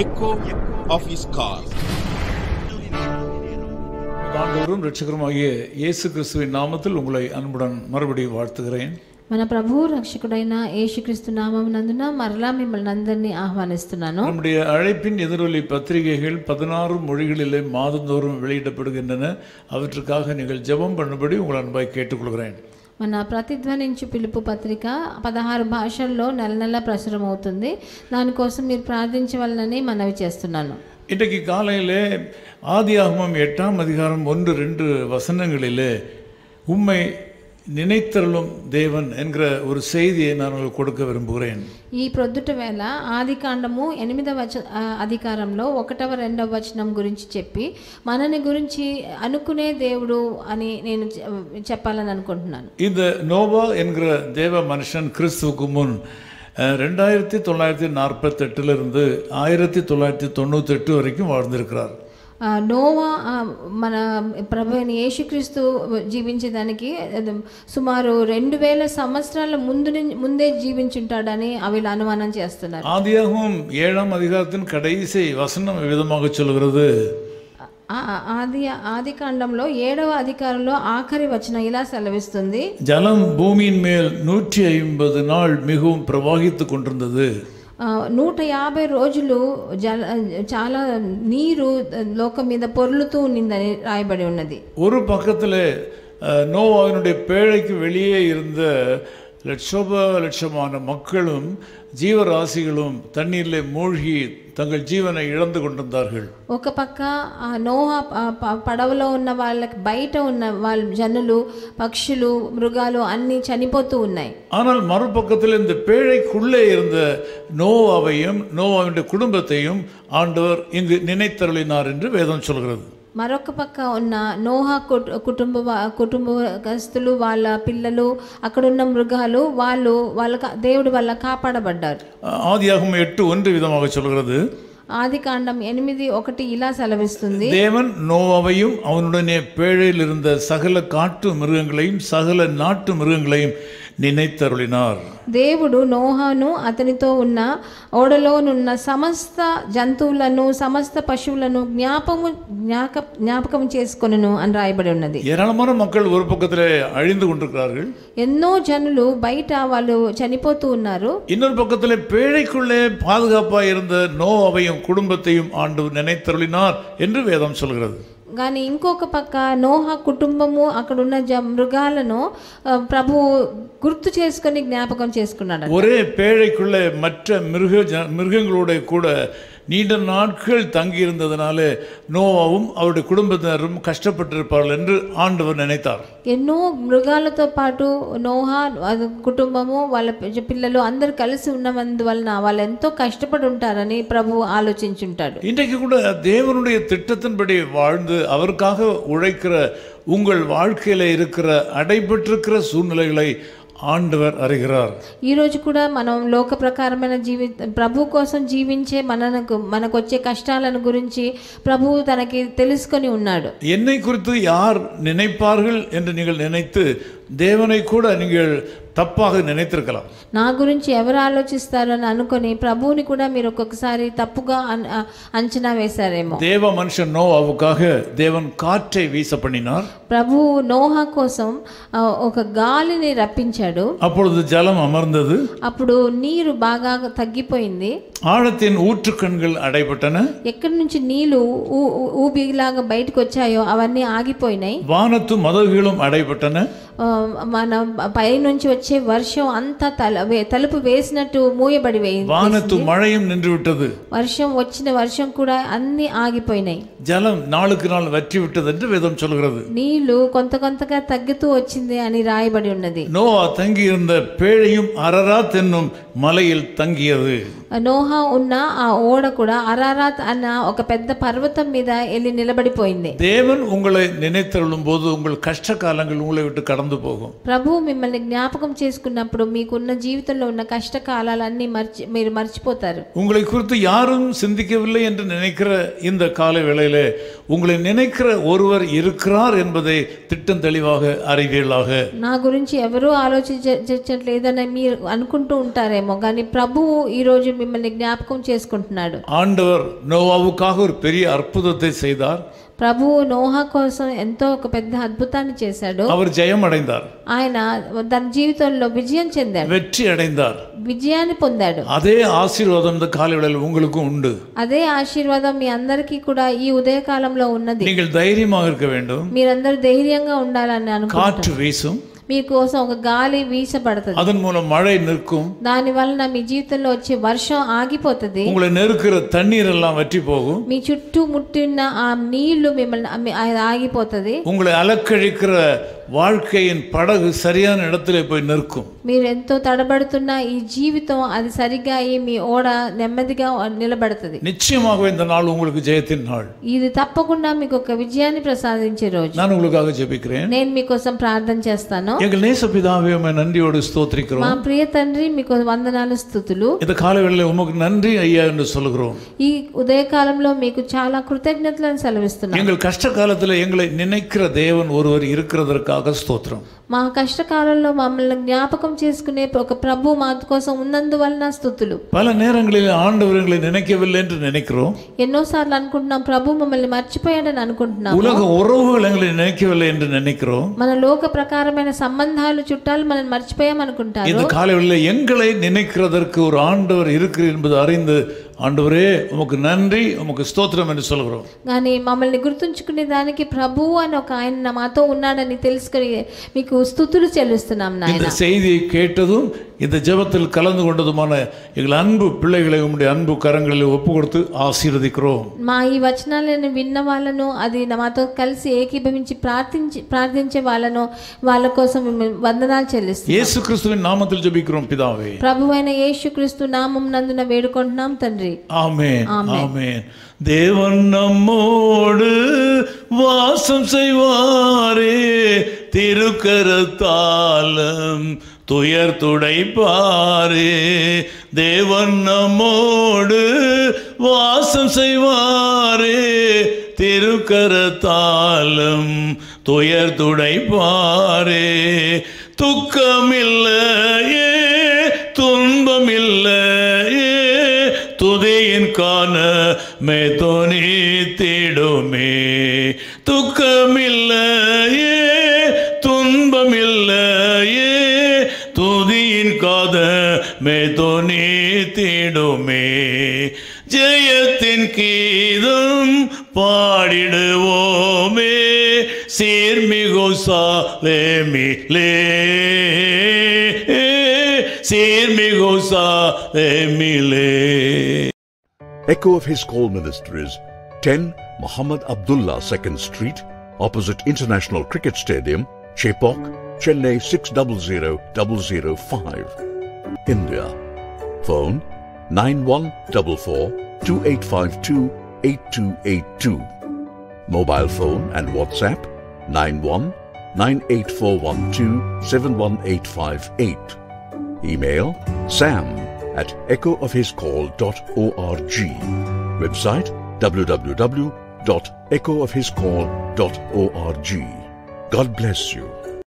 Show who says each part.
Speaker 1: echo of his call.
Speaker 2: ஆண்டவரும் இரட்சகருமாகிய இயேசு கிறிஸ்துவின் நாமத்தில் உங்களை அன்புடன் மறுபடியும் வாழ்த்துகிறேன்.
Speaker 3: మన ప్రభువు రక్షకుడైన యేసుక్రీస్తు నామమునందున మరలా మిమ్మల్ని అందరినీ ఆహ్వానిస్తున్నాను.
Speaker 2: நம்முடைய அழைப்பின் எதிரொலி பத்திரிகைகள் 16 மொழிகளிலே மாதந்தோறும் வெளியிடப்படுகின்றன. அவற்றுக்காக நீங்கள் ஜெபம் பண்ணும்படி உங்கள் அன்பாய் கேட்டுக்கொள்கிறேன்.
Speaker 3: మన ప్రతిధ్వనించు పిలుపు పత్రిక 16 భాషల్లో నెల నెల ప్రచురం అవుతుంది. దానికోసం మీరు ప్రార్థించవలనని మనవి చేస్తున్నాను.
Speaker 2: இன்றைக்கு காலையிலே ஆதியாகமம் 8ஆம் அதிகாரம் 1-2 வசனங்களிலே உம்மை நினைத்தருளும் தேவன் என்கிற ஒரு செய்தியை நான் உங்களுக்கு கொடுக்க விரும்புகிறேன்.
Speaker 3: ఈ ప్రొద్దుట వేళ ఆదికాండము 8వ అధికారంలో 1వ 2వ వచనం గురించి చెప్పి మనని గురించి అనుకునే దేవుడు అని నేను చెప్పాలని అనుకుంటున్నాను.
Speaker 2: இந்த நோவா என்கிற தேவ மனுஷன் கிறிஸ்துவுக்கு முன் 2948 1998 வரைக்கும் வாழ்ந்திருக்கிறார்.
Speaker 3: నోవా మన ప్రభు అయిన యేసుక్రీస్తు జీవించేదానికి సుమారు 2000 సంవత్సరాల ముందే జీవించుంటాడని వీళ్ళు అనుమానం చేస్తున్నారు.
Speaker 2: ஆதியாகமம் 7ஆம் அதிகாரத்தின் கடைசி வசனம் விதமாக சொல்கிறது.
Speaker 3: ఆదికాండంలో 7వ అధికారంలో ఆఖరి వచనం ఇలా సెలవిస్తుంది.
Speaker 2: ஜலம் பூமியின் மேல் 150 நாள் மிகவும் பிரவாகித்து கொண்டிருந்தது.
Speaker 3: 150 రోజులు చాలా నీరు లోకం మీద పొర్లుతూ ఉన్నదని రాయబడి ఉన్నది.
Speaker 2: ஒரு பக்கத்திலே நோவாவினுடைய பேழைக்கு வெளியே இருந்த லட்சமான மக்களும் ஜீவராசிகளும் தண்ணீரிலே மூழ்கி தங்கள் ஜீவனை இழந்து கொண்டிருந்தார்கள்.
Speaker 3: ఒక పక్క నోహా పడవలో ఉన్న వాళ్ళకి బయట ఉన్న వాళ్ళ జనులు పక్షులు మృగాలు అన్నీ చనిపోతూ ఉన్నాయి.
Speaker 2: ஆனால் மறுபக்கத்தில் இந்த பேழைக்குள்ளே இருந்த நோவாவையும் நோவாவினுடைய குடும்பத்தையும் ஆண்டவர் இங்கு நினைத்தருளினார் என்று வேதம் சொல்கிறது.
Speaker 3: మరొక పక్క ఉన్న నోహా కుటుంబస్తులు వాళ్ళ పిల్లలు అక్కడున్న మృగాలు వాళ్ళ దేవుడు వల్ల కాపాడబడ్డారు.
Speaker 2: ஆதியாகமம் 8:1 விதமாக சொல்கிறது.
Speaker 3: ఆదికాండం 8:1 ఇలా సెలవిస్తుంది.
Speaker 2: தேவன் நோவாவையும் அவனுடனே பேழையில் இருந்த சகல காட்டு மிருகங்களையும் சகல நாட்டு மிருகங்களையும் நினைத்தருளினார்.
Speaker 3: దేవుడు నోహాను అతనితో ఉన్న ఓడలోనున్న సమస్త జంతువులను సమస్త పశువులను జ్ఞాపకం చేసుకొనును అని రాయబడి ఉన్నది.
Speaker 2: ஏராளமான மக்கள் ஒரு பக்கத்திலே அழிந்து கொண்டிருக்கிறார்கள்.
Speaker 3: ఎన్నో జనులు బయట వాళ్ళు చనిపోతూ ఉన్నారు.
Speaker 2: இன்னொரு பக்கத்திலே பேழைக்குள்ளே பாதுகாப்பாக இருந்த நோவாவையும் குடும்பத்தையும் ஆண்டவர் நினைத்தருளினார் என்று வேதம் சொல்கிறது.
Speaker 3: కానీ ఇంకొక పక్క నోహా కుటుంబము అక్కడున్న మృగాలను ప్రభు గుర్తు చేసుకొని జ్ఞాపకం చేసుకున్నాడు.
Speaker 2: ஒரே பேழைக்குள்ளே மற்ற மிருகங்களோட கூட நீண்ட நாட்கள் தங்கியிருந்ததுனால நோவாவும் அவருடைய குடும்பத்தினரும் கஷ்டப்பட்டிருப்பார்கள் என்று ஆண்டவர் நினைத்தார்.
Speaker 3: ఎన్నో మృగాలతో పాటు నోహా కుటుంబము వాళ్ళ పిల్లలు అందరు కలిసి ఉన్నందువలన వాళ్ళు ఎంతో కష్టపడి ఉంటారని ప్రభు ఆలోచించుంటాడు.
Speaker 2: இன்றைக்கு கூட தேவனுடைய திட்டத்தின்படி வாழ்ந்து அவருக்காக உழைக்கிற உங்கள் வாழ்க்கையில இருக்கிற அடைபட்டிருக்கிற சூழ்நிலைகளை ఆండవర్ அறிகிறார்.
Speaker 3: ఈ రోజు కూడా మనం లోక ప్రకారమైన ప్రభు కోసం జీవించే మనకు వచ్చే కష్టాలను గురించి ప్రభువు తనకి తెలుసుకొని ఉన్నాడు.
Speaker 2: என்னை குறித்து யார் நினைப்பார்கள் என்று நீங்கள் நினைத்து தேவனை கூட நீங்கள் తప్పాக நினைத்திருக்கலாம்.
Speaker 3: నా గురించి ఎవరు ఆలోచిస్తారు అని అనుకొని ప్రభువుని కూడా మీరు ఒక్కొక్కసారి తప్పుగా అంచనా వేశారేమో.
Speaker 2: தேவ மனுஷன் நோவாவுக்காக தேவன் காற்றை வீச பண்ணினார்.
Speaker 3: ప్రభు నోహా కోసం ఒక గాలిని రప్పించాడు.
Speaker 2: அப்பொழுது ஜலம் அமர்ந்தது.
Speaker 3: అప్పుడు నీరు బాగా తగ్గిపోయింది.
Speaker 2: ஆழத்தின் ஊற்றுக்கண்கள் அடைபட்டன.
Speaker 3: ఎక్కడి నుంచి నీళ్లు ఊబిలాగా బయటకు వచ్చాయో అవన్నీ ఆగిపోయినాయి.
Speaker 2: వానత్తు మదగుகளும் அடைபட்டன.
Speaker 3: మన పై నుంచి వచ్చే వర్షం అంతా తలుపు వేసినట్టు మూయబడి
Speaker 2: వానత్తు మழையும் நின்று விட்டது.
Speaker 3: వర్షం కూడా అన్ని ఆగిపోయినాయి.
Speaker 2: జలం నాளுக்கு நாள் வற்றி விட்டது என்று வேதம் சொல்கிறது.
Speaker 3: నీళ్లు కొంతగా తగ్గుతూ వచ్చింది అని రాయబడి ఉన్నది.
Speaker 2: நோவா தங்கி இருந்த பேழையும் அரராத் என்னும் மலையில் தங்கியது.
Speaker 3: నోహా ఉన్న ఆ ఓడ కూడా అరారాత్ అన్న ఒక పెద్ద పర్వతం మీద వెళ్ళి నిలబడిపోయింది.
Speaker 2: தேவன் உங்களை நினைத்தருளும் போது உங்கள் கஷ்ட காலங்கள் உங்களை விட்டு கடந்து போகும்.
Speaker 3: ప్రభు మిమ్మల్ని జ్ఞాపకం చేసుకున్నప్పుడు మీకున్న జీవితంలో ఉన్న కష్టకాలాలన్నీ మీరు మర్చిపోతారు.
Speaker 2: உங்களை குறித்து யாரும் சிந்திக்கவில்லை என்று நினைக்கிற இந்த கால வேளையிலே உங்களை நினைக்கிற ஒருவர் இருக்கிறார் என்பதை திட்டம் தெளிவாக அறிவீர்களாக.
Speaker 3: నా గురించి ఎవరూ ఆలోచించట్లేదని మీరు అనుకుంటూ ఉంటారేమో, కానీ ప్రభువు ఈరోజు మిమ్మల్ని జ్ఞాపకం చేసుకుంటున్నాడు.
Speaker 2: ஆண்டவர் நோவாவுக்காக ஒரு பெரிய அற்புதத்தை செய்தார்.
Speaker 3: ప్రభువు నోహా కోసం ఎంతో ఒక పెద్ద అద్భుతాన్ని చేశాడు.
Speaker 2: அவர் ஜெயம் அடைந்தார்.
Speaker 3: ఆయన తన జీవితంలో విజయం చెందాడు,
Speaker 2: வெற்றி அடைந்தார்,
Speaker 3: విజయాన్ని పొందాడు.
Speaker 2: அதே ஆசீர்வாதம் இந்த காலைவேளையில் உங்களுக்கும் உண்டு.
Speaker 3: అదే ఆశీర్వాదం మీ అందరికీ కూడా ఈ ఉదయకాలంలో ఉన్నది.
Speaker 2: நீங்கள் தைரியமாக இருக்க வேண்டும்.
Speaker 3: మీరందరూ ధైర్యంగా ఉండాలని అనుకుంటున్నాను.
Speaker 2: காற்று வீசும்,
Speaker 3: మీకోసం ఒక గాలి వీసబడుతుంది,
Speaker 2: அதன் மூலம் மழை நிற்கும்,
Speaker 3: దాని వలన మీ జీవితంలో వచ్చే వర్షం ఆగిపోతుంది,
Speaker 2: உங்களை நெருக்கிற தண்ணீர் எல்லாம் வற்றி போகும்,
Speaker 3: మీ చుట్టూ ముట్టిన ఆ నీళ్లు మిమ్మల్ని ఆగిపోతుంది,
Speaker 2: உங்களை அலக்கழிக்கிற வாழ்க்கையின் படகு சரியான இடத்துல போய் நிற்கும்.
Speaker 3: మీరు ఎంతో తడబడుతున్న ఈ జీవితం అది సరిగా మీ ఓడ నెమ్మదిగా నిలబడుతుంది.
Speaker 2: நிச்சயமாக இந்த நாள் உங்களுக்கு ஜெயத்தின் நாள்.
Speaker 3: ఇది తప్పకుండా మీకు ఒక విజయాన్ని ప్రసాదించే రోజు.
Speaker 2: நான் உங்களுக்காக ஜெபிக்கிறேன்.
Speaker 3: నేను మీకోసం ప్రార్థన చేస్తాను.
Speaker 2: எங்கள் நேச பிதாவே உம்மை நன்றியோடு ஸ்தோத்திரிக்கிறோம்.
Speaker 3: మా ప్రియ తండ్రి మీకు వందనాలు స్తుతులు.
Speaker 2: இந்த காலைவேளையில் உமக்கு நன்றி ஐயா என்று சொல்கிறோம்.
Speaker 3: ఈ ఉదయకాలంలో మీకు చాలా కృతజ్ఞతలను సెలవిస్తున్నాను.
Speaker 2: எங்கள் கஷ்ட காலத்தில் எங்களை நினைக்கிற தேவன் ஒருவர் இருக்கிறதற்காக ஸ்தோத்திரம்.
Speaker 3: మా కష్టకాలంలో మమ్మల్ని జ్ఞాపకం చేసుకునే ఒక ప్రభు మా కోసం ఉన్నందువలన స్తుతులు.
Speaker 2: பல நேரங்களில் ஆண்டவர் எங்களை நினைக்கவில்லை என்று நினைக்கிறோம்.
Speaker 3: ఎన్నోసార్లు అనుకుంటున్నాం ప్రభు మమ్మల్ని మర్చిపోయాడని అనుకుంటున్నాం.
Speaker 2: உலக உறவுகள் எங்களை நினைக்கவில்லை என்று நினைக்கிறோம்.
Speaker 3: మన లోక ప్రకారమైన సంబంధాలు చుట్టాలు మనం మర్చిపోయాం అనుకుంటారు.
Speaker 2: இந்த காலைவேளையில் எங்களை நினைக்கிறதற்கு ஒரு ஆண்டவர் இருக்கிறார் என்பது அறிந்து ஆண்டவரே உமக்கு நன்றி உமக்கு ஸ்தோத்திரம் என்று சொல்கிறோம்.
Speaker 3: కానీ మమ్మల్ని గుర్తుంచుకునే దానికి ప్రభువు అని ఒక ఆయన మాతో ఉన్నాడని తెలుసుకొని మీకు స్తుతులు చెల్లిస్తున్నాం నాయనా.
Speaker 2: இந்த செய்தியை கேட்டதும் இந்த ஜெபத்தில் கலந்து கொண்டதுமான எங்கள் அன்பு பிள்ளைகளை உம்முடைய அன்பு கரங்களில் ஒப்பு கொடுத்து ஆசீர்வதிக்கிறோம்.
Speaker 3: మా ఈ వచనాలను విన్న వాళ్ళను అది మాతో కలిసి ఏకీభవించి ప్రార్థించే వాళ్ళను వాళ్ళ కోసం వందనాలు చెల్లిస్తున్నాం.
Speaker 2: இயேசு கிறிஸ்துவின் நாமத்தில் ஜெபிக்கிறோம் பிதாவே.
Speaker 3: ప్రభువైన యేసుక్రీస్తు నామం నందున వేడుకుంటున్నాం తండ్రి.
Speaker 2: ஆமென் ஆமென். தேவன் நம்மோடு வாசம் செய்வாரே, திருக்கரத்தாலும் துயர் துடைப்பாரே. தேவன் நம்மோடு வாசம் செய்வாரே, திருக்கரத்தாலும் துயர் துடைப்பாரே. துக்கமில்லையே துன்பமில்லையே, துதியின் காணமே தொனித்திடுமே. துக்கமில்லையே துன்பமில்லையே, துதியின் காதமே தொனித்திடுமே. ஜெயத்தின் கீதம் பாடிடுவோமே, சீர்மிகு சாலேமிலே, சீர்மிகு சாலேமிலே.
Speaker 4: Echo of His Call Ministries, 10 Muhammad Abdullah 2nd Street, opposite International Cricket Stadium, Chepauk, Chennai 600005, India. Phone 9144-2852-8282. Mobile phone and WhatsApp 91-98412-71858. Email sam@echoofhiscall.org. Website www.echoofhiscall.org. God bless you.